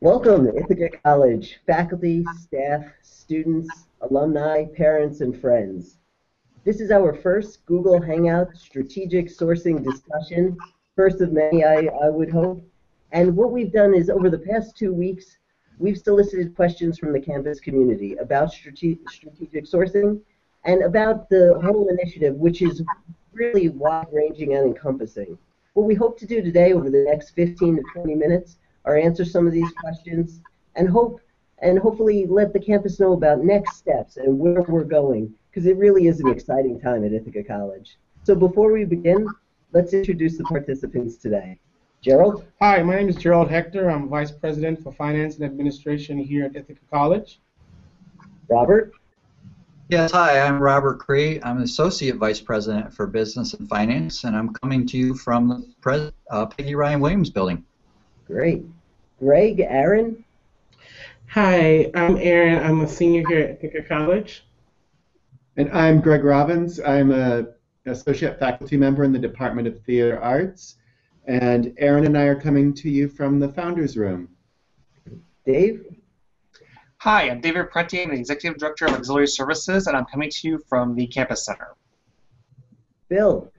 Welcome to Ithaca College, faculty, staff, students, alumni, parents, and friends. This is our first Google Hangout strategic sourcing discussion, first of many, I would hope. And what we've done is over the past 2 weeks, we've solicited questions from the campus community about strategic sourcing and about the whole initiative, which is really wide-ranging and encompassing. What we hope to do today over the next 15 to 20 minutes are answer some of these questions and hopefully let the campus know about next steps and where we're going, because it really is an exciting time at Ithaca College. So before we begin, let's introduce the participants today. Gerald? Hi, my name is Gerald Hector. I'm Vice President for Finance and Administration here at Ithaca College. Robert? Yes, hi, I'm Robert Cree. I'm an Associate Vice President for Business and Finance, and I'm coming to you from the Peggy Ryan Williams building. Great. Greg, Aaron? Hi, I'm Aaron. I'm a senior here at Ithaca College. And I'm Greg Robbins. I'm an associate faculty member in the Department of Theater Arts. And Aaron and I are coming to you from the Founders Room. Dave? Hi, I'm David Prenti. I'm the Executive Director of Auxiliary Services, and I'm coming to you from the Campus Center. Bill?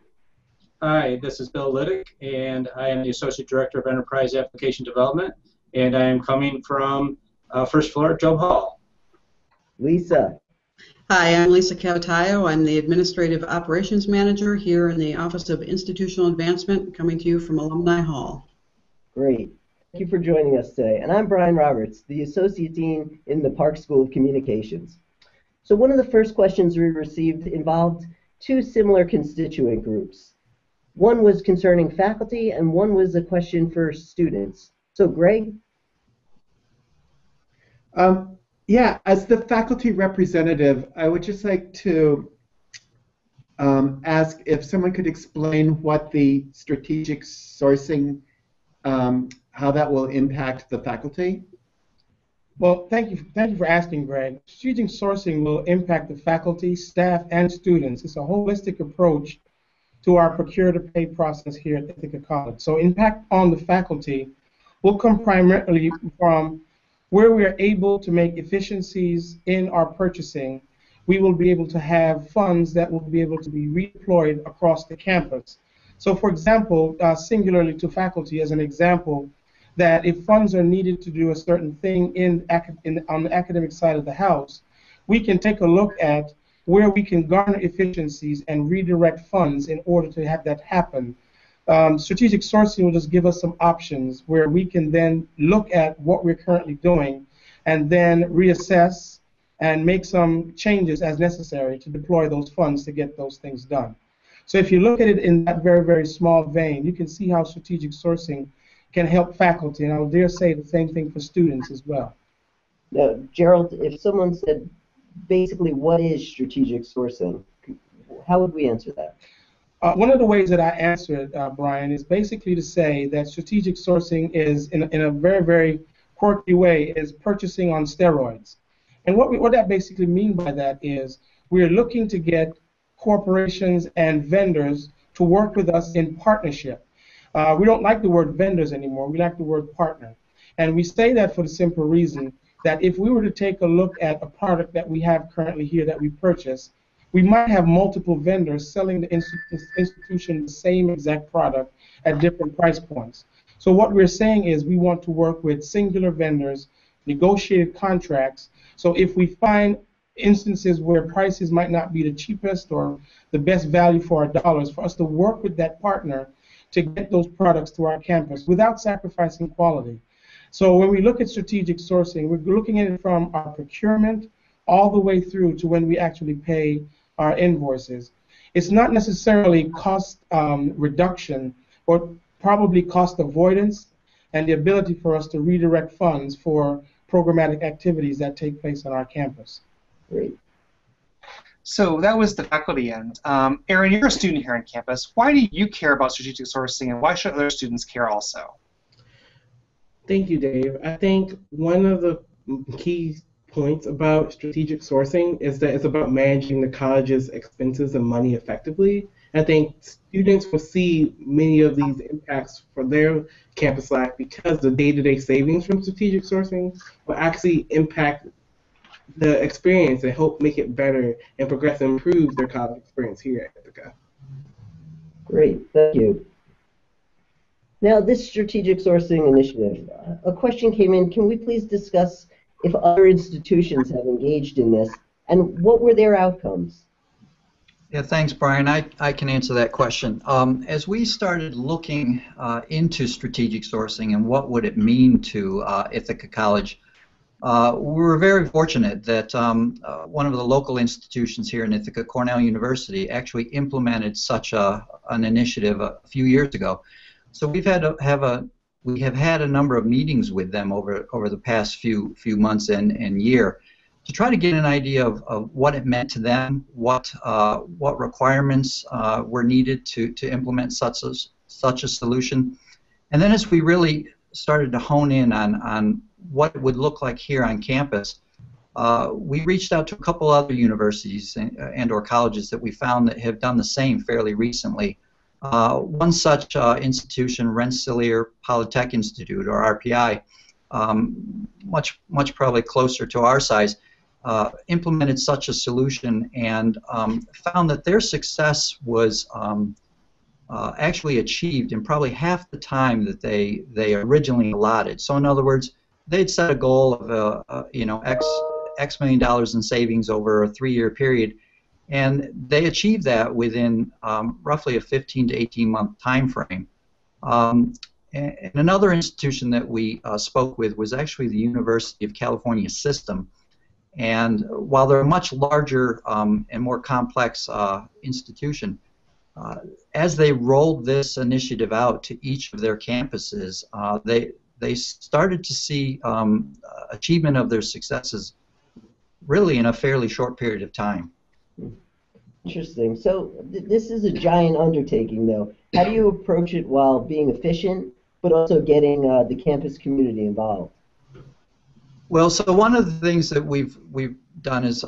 Hi, this is Bill Liddick, and I am the Associate Director of Enterprise Application Development, and I am coming from first floor at Job Hall. Lisa? Hi, I'm Lisa Cavatayo. I'm the Administrative Operations Manager here in the Office of Institutional Advancement, coming to you from Alumni Hall. Great. Thank you for joining us today. And I'm Brian Roberts, the Associate Dean in the Park School of Communications. So one of the first questions we received involved two similar constituent groups. One was concerning faculty, and one was a question for students. So Greg? Yeah, as the faculty representative, I would just like to ask if someone could explain what the strategic sourcing, how that will impact the faculty. Well, thank you for asking, Greg. Strategic sourcing will impact the faculty, staff, and students. It's a holistic approach to our procure-to-pay process here at Ithaca College. So impact on the faculty will come primarily from where we are able to make efficiencies in our purchasing. We will be able to have funds that will be able to be redeployed across the campus. So for example, singularly to faculty as an example, that if funds are needed to do a certain thing on the academic side of the house, we can take a look at where we can garner efficiencies and redirect funds in order to have that happen. Strategic sourcing will just give us some options where we can then look at what we're currently doing and then reassess and make some changes as necessary to deploy those funds to get those things done. So if you look at it in that very, very small vein, you can see how strategic sourcing can help faculty, and I would dare say the same thing for students as well. Now, Gerald, if someone said, basically, what is strategic sourcing, how would we answer that? One of the ways that I answer it, Brian, is basically to say that strategic sourcing is, in a very, very quirky way, is purchasing on steroids. And what that basically mean by that is we're looking to get corporations and vendors to work with us in partnership. We don't like the word vendors anymore. We like the word partner. And we say that for the simple reason that if we were to take a look at a product that we have currently here that we purchase, we might have multiple vendors selling the institution the same exact product at different price points. So what we're saying is we want to work with singular vendors, negotiated contracts. So if we find instances where prices might not be the cheapest or the best value for our dollars, for us to work with that partner to get those products to our campus without sacrificing quality. So when we look at strategic sourcing, we're looking at it from our procurement all the way through to when we actually pay our invoices. It's not necessarily cost reduction, but probably cost avoidance and the ability for us to redirect funds for programmatic activities that take place on our campus. Great. So that was the faculty end. Aaron, you're a student here on campus. Why do you care about strategic sourcing, and why should other students care also? Thank you, Dave. I think one of the key points about strategic sourcing is that it's about managing the college's expenses and money effectively. I think students will see many of these impacts for their campus life because the day-to-day savings from strategic sourcing will actually impact the experience and help make it better and progress and improve their college experience here at Ithaca. Great, thank you. Now, this strategic sourcing initiative, a question came in. Can we please discuss if other institutions have engaged in this and what were their outcomes? Yeah, thanks, Brian. I can answer that question. As we started looking into strategic sourcing and what would it mean to Ithaca College, we were very fortunate that one of the local institutions here in Ithaca, Cornell University, actually implemented such an initiative a few years ago. So we have had a number of meetings with them over the past few months and year to try to get an idea of what it meant to them, what requirements were needed to implement such a solution, and then as we really started to hone in on what it would look like here on campus, we reached out to a couple other universities and/or colleges that we found that have done the same fairly recently. One such institution, Rensselaer Polytech Institute, or RPI, much probably closer to our size, implemented such a solution and found that their success was actually achieved in probably half the time that they originally allotted. So in other words, they'd set a goal of X million dollars in savings over a 3-year period, and they achieved that within roughly a 15 to 18 month time frame. And another institution that we spoke with was actually the University of California System. And while they're a much larger and more complex institution, as they rolled this initiative out to each of their campuses, they started to see achievement of their successes really in a fairly short period of time. Interesting. So this is a giant undertaking, though. How do you approach it while being efficient, but also getting the campus community involved? Well, so one of the things that we've done is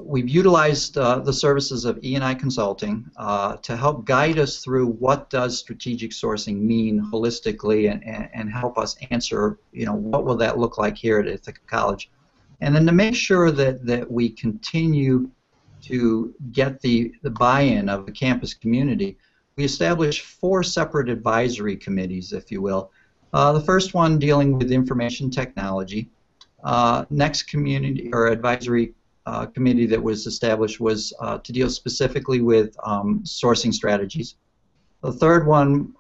we've utilized the services of E&I Consulting to help guide us through what does strategic sourcing mean holistically and help us answer, what will that look like here at Ithaca College. And then to make sure that we continue to get the buy-in of the campus community, we established 4 separate advisory committees, if you will. The first one dealing with information technology. Next community or advisory committee that was established was to deal specifically with sourcing strategies. The third one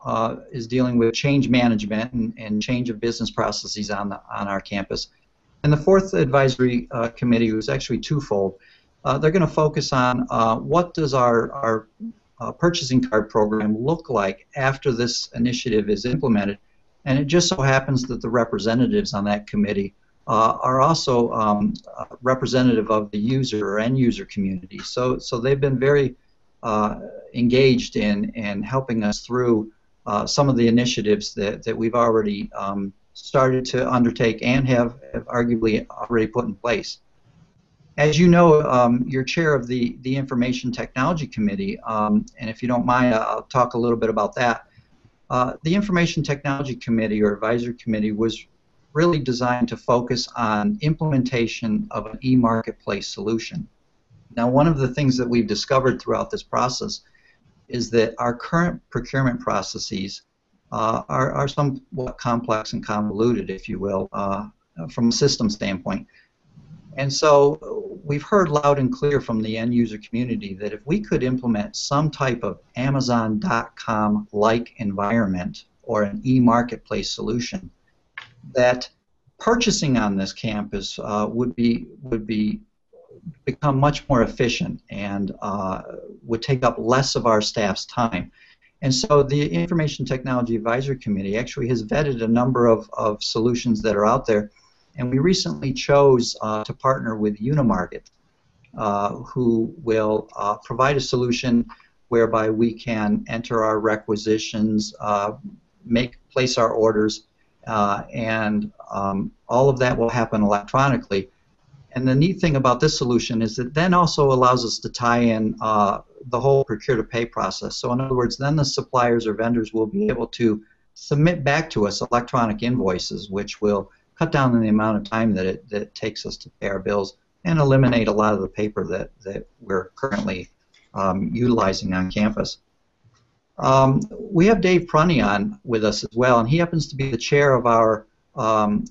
is dealing with change management and change of business processes on our campus. And the fourth advisory committee was actually twofold. They're going to focus on what does our purchasing card program look like after this initiative is implemented. And it just so happens that the representatives on that committee are also representative of the user or end user community. So they've been very engaged in helping us through some of the initiatives that we've already started to undertake and have arguably already put in place. As you know, you're chair of the Information Technology Committee, and if you don't mind, I'll talk a little bit about that. The Information Technology Committee or Advisory Committee was really designed to focus on implementation of an e-marketplace solution. Now, one of the things that we've discovered throughout this process is that our current procurement processes are somewhat complex and convoluted, if you will, from a system standpoint. And so we've heard loud and clear from the end user community that if we could implement some type of Amazon.com-like environment or an e-marketplace solution, that purchasing on this campus would become much more efficient and would take up less of our staff's time. And so the Information Technology Advisory Committee actually has vetted a number of solutions that are out there, and we recently chose to partner with Unimarket, who will provide a solution whereby we can enter our requisitions, place our orders, and all of that will happen electronically. And the neat thing about this solution is it then also allows us to tie in the whole procure-to-pay process. So in other words, then the suppliers or vendors will be able to submit back to us electronic invoices, which will cut down on the amount of time that it takes us to pay our bills and eliminate a lot of the paper that we're currently utilizing on campus. We have Dave Prunny on with us as well, and he happens to be the chair of our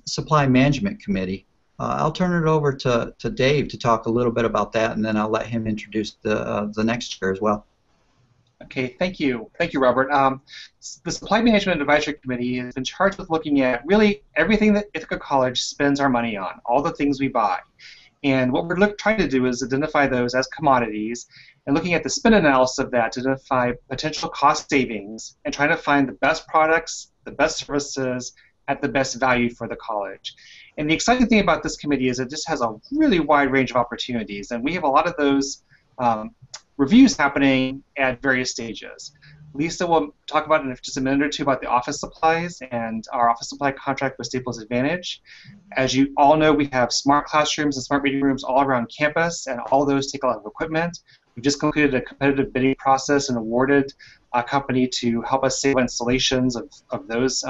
Supply Management Committee. I'll turn it over to Dave to talk a little bit about that, and then I'll let him introduce the next chair as well. Okay, thank you, Robert. The Supply Management Advisory Committee has been charged with looking at really everything that Ithaca College spends our money on, all the things we buy. And what we're trying to do is identify those as commodities and looking at the spend analysis of that to identify potential cost savings and trying to find the best products, the best services at the best value for the college. And the exciting thing about this committee is it just has a really wide range of opportunities, and we have a lot of those reviews happening at various stages. Lisa will talk about in just a minute or two about the office supplies and our office supply contract with Staples Advantage. As you all know, we have smart classrooms and smart meeting rooms all around campus, and all those take a lot of equipment. We just completed a competitive bidding process and awarded a company to help us save installations of those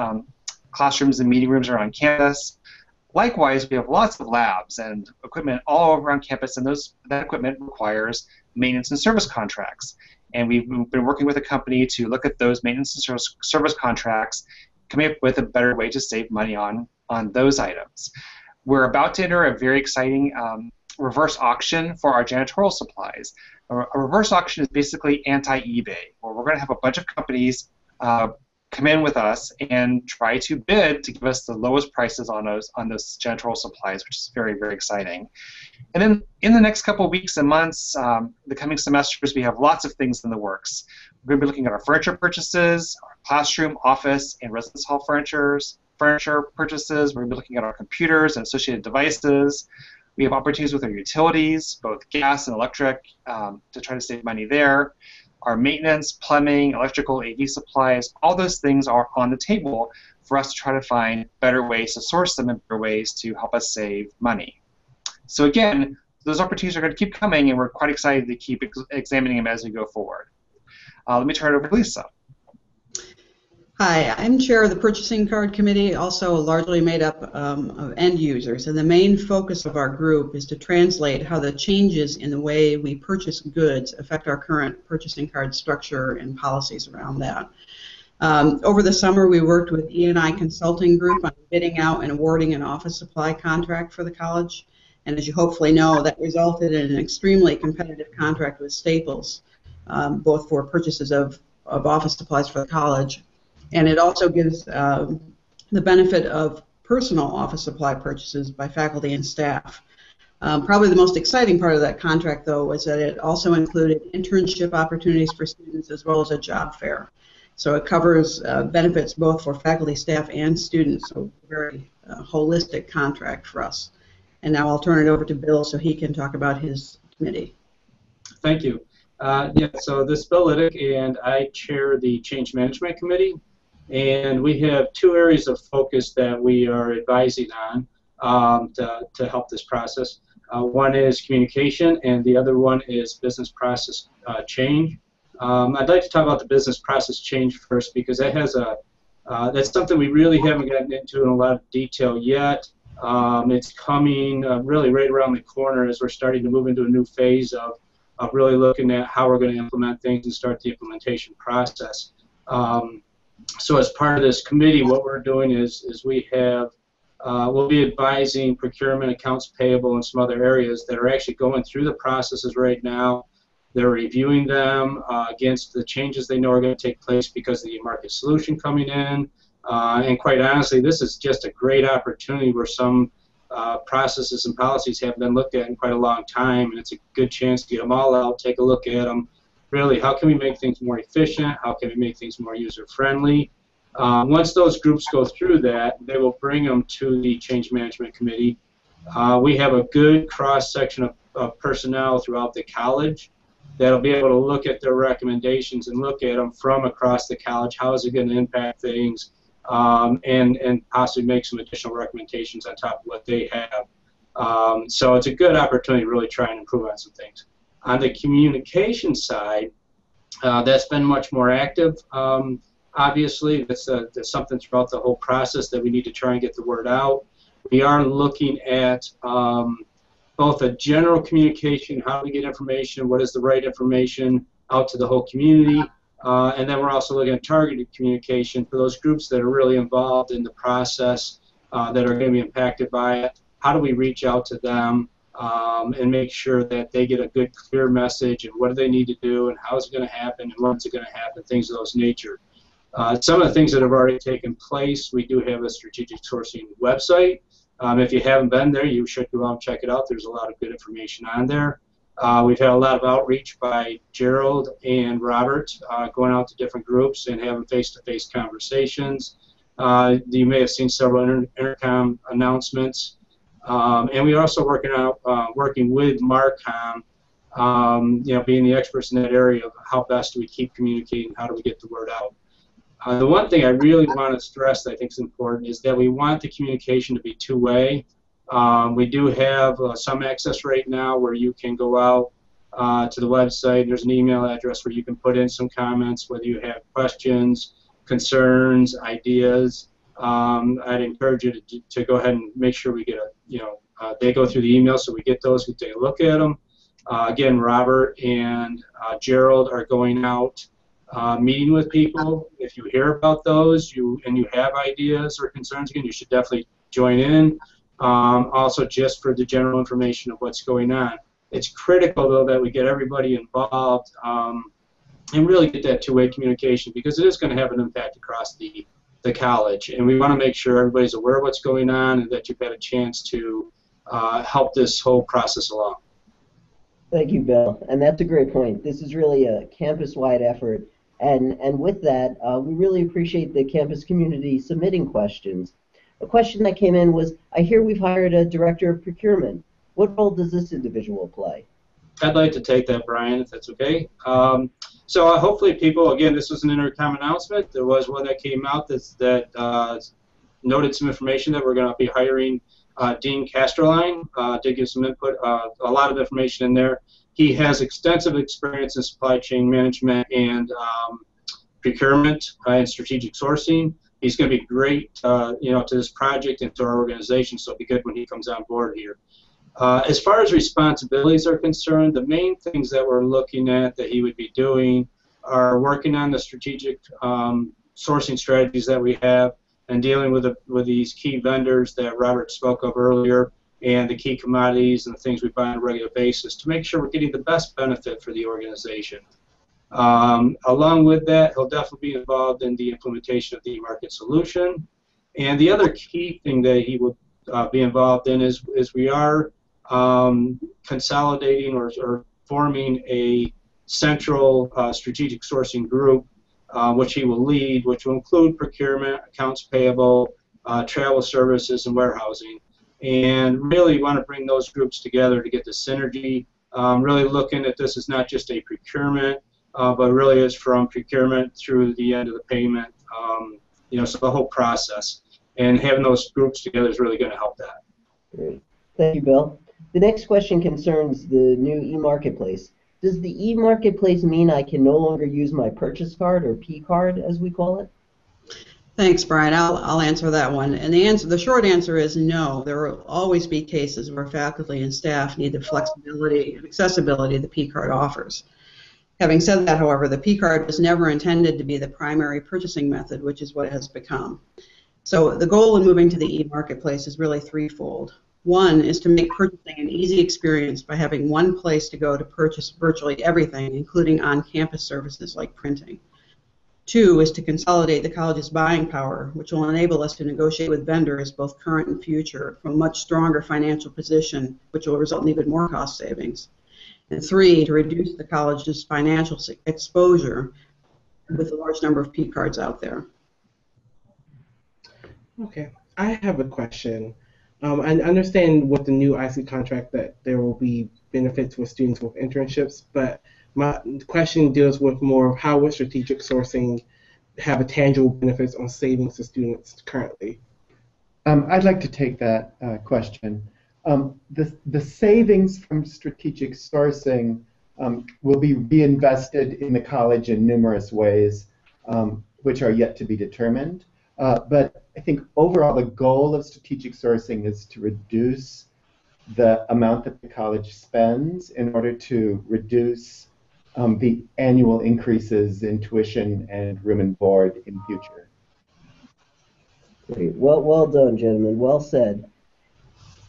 classrooms and meeting rooms around campus. Likewise, we have lots of labs and equipment all around campus, and that equipment requires maintenance and service contracts. And we've been working with a company to look at those maintenance and service contracts, coming up with a better way to save money on those items. We're about to enter a very exciting reverse auction for our janitorial supplies. A reverse auction is basically anti-eBay, where we're going to have a bunch of companies come in with us and try to bid to give us the lowest prices on those janitorial supplies, which is very, very exciting. And then in the next couple of weeks and months, the coming semesters, we have lots of things in the works. We're going to be looking at our furniture purchases, our classroom, office, and residence hall furniture purchases. We're going to be looking at our computers and associated devices. We have opportunities with our utilities, both gas and electric, to try to save money there. Our maintenance, plumbing, electrical, AV supplies, all those things are on the table for us to try to find better ways to source them and better ways to help us save money. So again, those opportunities are going to keep coming, and we're quite excited to keep examining them as we go forward. Let me turn it over to Lisa. Hi, I'm chair of the Purchasing Card Committee, also largely made up of end users, and the main focus of our group is to translate how the changes in the way we purchase goods affect our current purchasing card structure and policies around that. Over the summer, we worked with E&I Consulting Group on bidding out and awarding an office supply contract for the college, and as you hopefully know, that resulted in an extremely competitive contract with Staples, both for purchases of office supplies for the college. And it also gives the benefit of personal office supply purchases by faculty and staff. Probably the most exciting part of that contract, though, was that it also included internship opportunities for students as well as a job fair. So it covers benefits both for faculty, staff, and students, so a very holistic contract for us. And now I'll turn it over to Bill so he can talk about his committee. Thank you. Yeah, so this is Bill Liddick, and I chair the Change Management Committee. And we have two areas of focus that we are advising on to help this process. One is communication, and the other one is business process change. I'd like to talk about the business process change first because that has that's something we really haven't gotten into in a lot of detail yet. It's coming really right around the corner as we're starting to move into a new phase of really looking at how we're going to implement things and start the implementation process. So as part of this committee, what we're doing is we have, we'll be advising procurement, accounts payable, and some other areas that are actually going through the processes right now. They're reviewing them against the changes they know are going to take place because of the market solution coming in. And quite honestly, this is just a great opportunity where some processes and policies haven't been looked at in quite a long time, and it's a good chance to get them all out, take a look at them. Really, how can we make things more efficient? How can we make things more user-friendly? Once those groups go through that, they will bring them to the Change Management Committee. We have a good cross-section of personnel throughout the college that'll be able to look at their recommendations and look at them from across the college. How is it going to impact things? And possibly make some additional recommendations on top of what they have. So it's a good opportunity to really try and improve on some things. On the communication side, that's been much more active. Obviously, that's something throughout the whole process that we need to try and get the word out. We are looking at both a general communication, how do we get information, what is the right information out to the whole community, and then we're also looking at targeted communication for those groups that are really involved in the process that are going to be impacted by it. How do we reach out to them and make sure that they get a good, clear message and what do they need to do and how is it going to happen and when's it going to happen, things of those nature. Some of the things that have already taken place, we do have a strategic sourcing website. If you haven't been there, you should go out and check it out. There's a lot of good information on there. We've had a lot of outreach by Gerald and Robert going out to different groups and having face-to-face conversations. You may have seen several intercom announcements. And we're also working with Marcom, being the experts in that area of how best do we keep communicating, how do we get the word out. The one thing I really want to stress that I think is important is that we want the communication to be two-way. We do have some access right now where you can go out to the website. There's an email address where you can put in some comments, whether you have questions, concerns, ideas. I'd encourage you to go ahead and make sure we get they go through the email so we get those, we take a look at them. Again, Robert and Gerald are going out meeting with people. If you hear about those and you have ideas or concerns, again, you should definitely join in. Also, just for the general information of what's going on. It's critical, though, that we get everybody involved and really get that two-way communication because it is going to have an impact across the college. And we want to make sure everybody's aware of what's going on and that you've had a chance to help this whole process along. Thank you, Bill. And that's a great point. This is really a campus-wide effort. And with that, we really appreciate the campus community submitting questions. A question that came in was, I hear we've hired a director of procurement. What role does this individual play? I'd like to take that, Brian, if that's okay. So hopefully people, again, this was an intercom announcement. There was one that came out that noted some information that we're going to be hiring Dean Castroline. Did give some input, a lot of information in there. He has extensive experience in supply chain management and procurement and strategic sourcing. He's going to be great, to this project and to our organization, so it'll be good when he comes on board here. As far as responsibilities are concerned, the main things that we're looking at that he would be doing are working on the strategic sourcing strategies that we have and dealing with these key vendors that Robert spoke of earlier and the key commodities and the things we buy on a regular basis to make sure we're getting the best benefit for the organization. Along with that, he'll definitely be involved in the implementation of the market solution. And the other key thing that he would be involved in is we are consolidating or forming a central strategic sourcing group, which he will lead, which will include procurement, accounts payable, travel services, and warehousing. And really want to bring those groups together to get the synergy, really looking at this as not just a procurement, but really is from procurement through the end of the payment, so the whole process. And having those groups together is really going to help that. Great. Thank you, Bill. The next question concerns the new e-marketplace. Does the e-marketplace mean I can no longer use my purchase card, or P card as we call it? Thanks, Brian. I'll answer that one. And the short answer is no. There will always be cases where faculty and staff need the flexibility and accessibility the P card offers. Having said that, however, the P card was never intended to be the primary purchasing method, which is what it has become. So the goal in moving to the e-marketplace is really threefold. One is to make purchasing an easy experience by having one place to go to purchase virtually everything, including on-campus services like printing. Two is to consolidate the college's buying power, which will enable us to negotiate with vendors, both current and future, from a much stronger financial position, which will result in even more cost savings. And three, to reduce the college's financial exposure with a large number of P cards out there. Okay, I have a question. I understand with the new IC contract that there will be benefits with students with internships, but my question deals with more of how will strategic sourcing have a tangible benefits on savings to students currently? I'd like to take that question. The savings from strategic sourcing will be reinvested in the college in numerous ways, which are yet to be determined. But I think overall the goal of strategic sourcing is to reduce the amount that the college spends in order to reduce the annual increases in tuition and room and board in future. Great. Well done, gentlemen. Well said.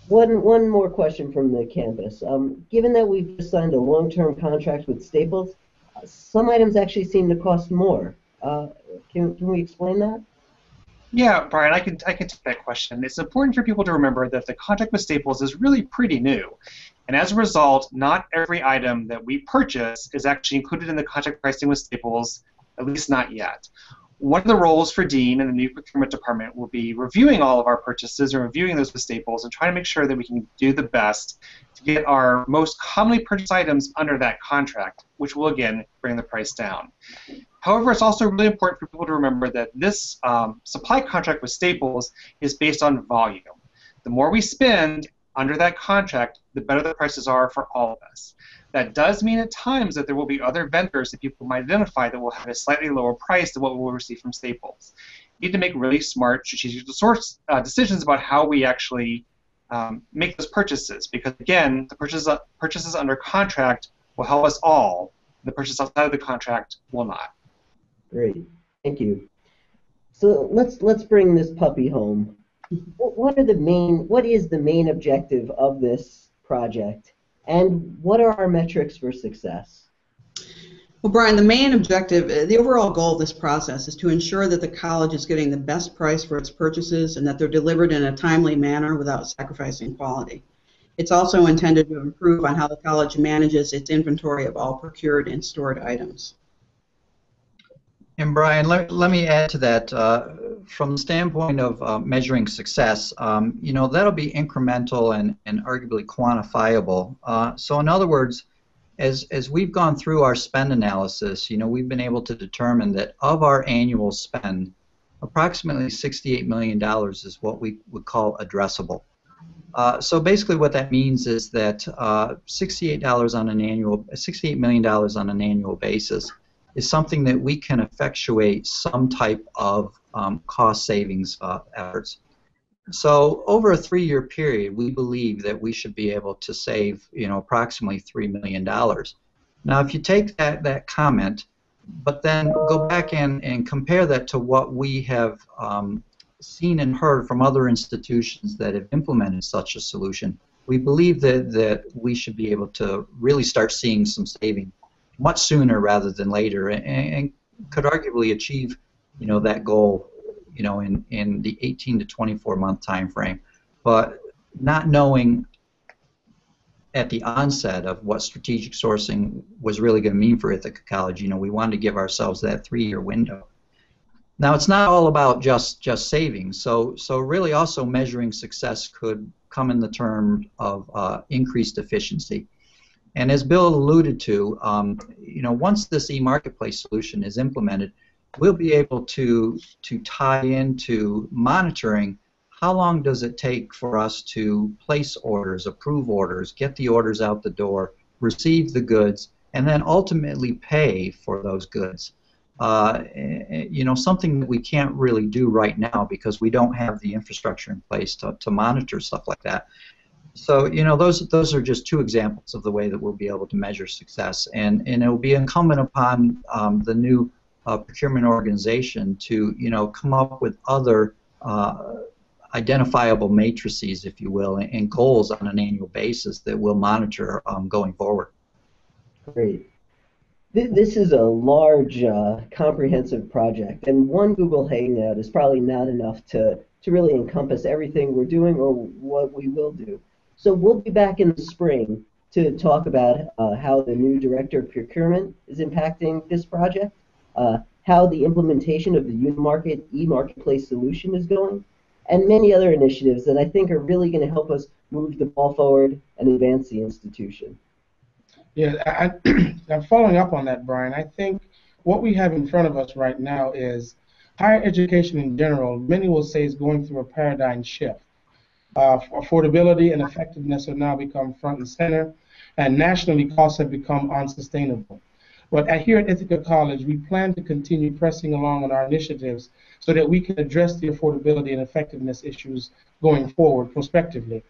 One more question from the campus. Given that we've just signed a long-term contract with Staples, some items actually seem to cost more. Can we explain that? Yeah, Brian, I can take that question. It's important for people to remember that the contract with Staples is really pretty new. And as a result, not every item that we purchase is actually included in the contract pricing with Staples, at least not yet. One of the roles for Dean and the new procurement department will be reviewing all of our purchases and reviewing those with Staples and trying to make sure that we can do the best to get our most commonly purchased items under that contract, which will, again, bring the price down. However, it's also really important for people to remember that this supply contract with Staples is based on volume. The more we spend under that contract, the better the prices are for all of us. That does mean at times that there will be other vendors that people might identify that will have a slightly lower price than what we'll receive from Staples. We need to make really smart strategic decisions about how we actually make those purchases, because again, the purchases under contract will help us all. The purchase outside of the contract will not. Great, thank you. So let's bring this puppy home. What is the main objective of this project, and what are our metrics for success? Well, Brian, the main objective, the overall goal of this process is to ensure that the college is getting the best price for its purchases and that they're delivered in a timely manner without sacrificing quality. It's also intended to improve on how the college manages its inventory of all procured and stored items. And Brian, let me add to that. From the standpoint of measuring success, that'll be incremental and arguably quantifiable. So in other words, as we've gone through our spend analysis, we've been able to determine that of our annual spend, approximately $68 million is what we would call addressable. So basically what that means is that $68 million on an annual basis is something that we can effectuate some type of cost savings efforts. So over a 3-year period, we believe that we should be able to save, approximately $3 million. Now, if you take that comment, but then go back and compare that to what we have seen and heard from other institutions that have implemented such a solution, we believe that we should be able to really start seeing some saving much sooner rather than later, and could arguably achieve, that goal, in the 18 to 24 month time frame. But not knowing at the onset of what strategic sourcing was really going to mean for Ithaca College, we wanted to give ourselves that 3-year window. Now, it's not all about just savings. So really also measuring success could come in the term of increased efficiency. And as Bill alluded to, once this e-marketplace solution is implemented, we'll be able to tie into monitoring how long does it take for us to place orders, approve orders, get the orders out the door, receive the goods, and then ultimately pay for those goods. Something that we can't really do right now because we don't have the infrastructure in place to monitor stuff like that. So, those are just 2 examples of the way that we'll be able to measure success, and it will be incumbent upon the new procurement organization to, come up with other identifiable matrices, if you will, and goals on an annual basis that we'll monitor going forward. Great. This is a large, comprehensive project, and one Google Hangout is probably not enough to really encompass everything we're doing or what we will do. So we'll be back in the spring to talk about how the new Director of Procurement is impacting this project, how the implementation of the Unimarket e-marketplace solution is going, and many other initiatives that I think are really going to help us move the ball forward and advance the institution. Yeah, I'm following up on that, Brian. I think what we have in front of us right now is higher education in general, many will say, is going through a paradigm shift. Affordability and effectiveness have now become front and center, and nationally costs have become unsustainable. But here at Ithaca College, we plan to continue pressing along on our initiatives so that we can address the affordability and effectiveness issues going forward prospectively.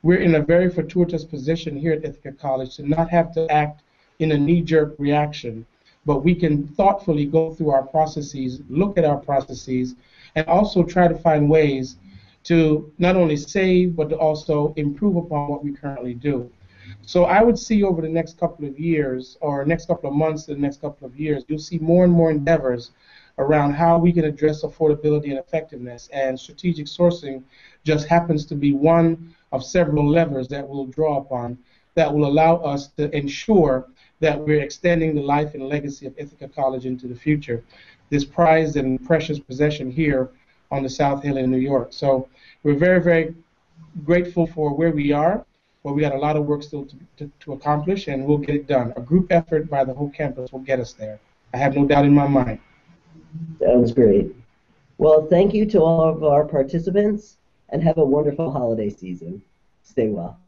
We're in a very fortuitous position here at Ithaca College to not have to act in a knee-jerk reaction, but we can thoughtfully go through our processes, look at our processes, and also try to find ways to not only save, but to also improve upon what we currently do. So I would see over the next couple of years, or next couple of months to the next couple of years, you'll see more and more endeavors around how we can address affordability and effectiveness, and strategic sourcing just happens to be one of several levers that we'll draw upon that will allow us to ensure that we're extending the life and legacy of Ithaca College into the future, this prized and precious possession here on the South Hill in New York. So we're very, very grateful for where we are, but we got a lot of work still to accomplish, and we'll get it done. A group effort by the whole campus will get us there. I have no doubt in my mind. Sounds great. Well, thank you to all of our participants, and have a wonderful holiday season. Stay well.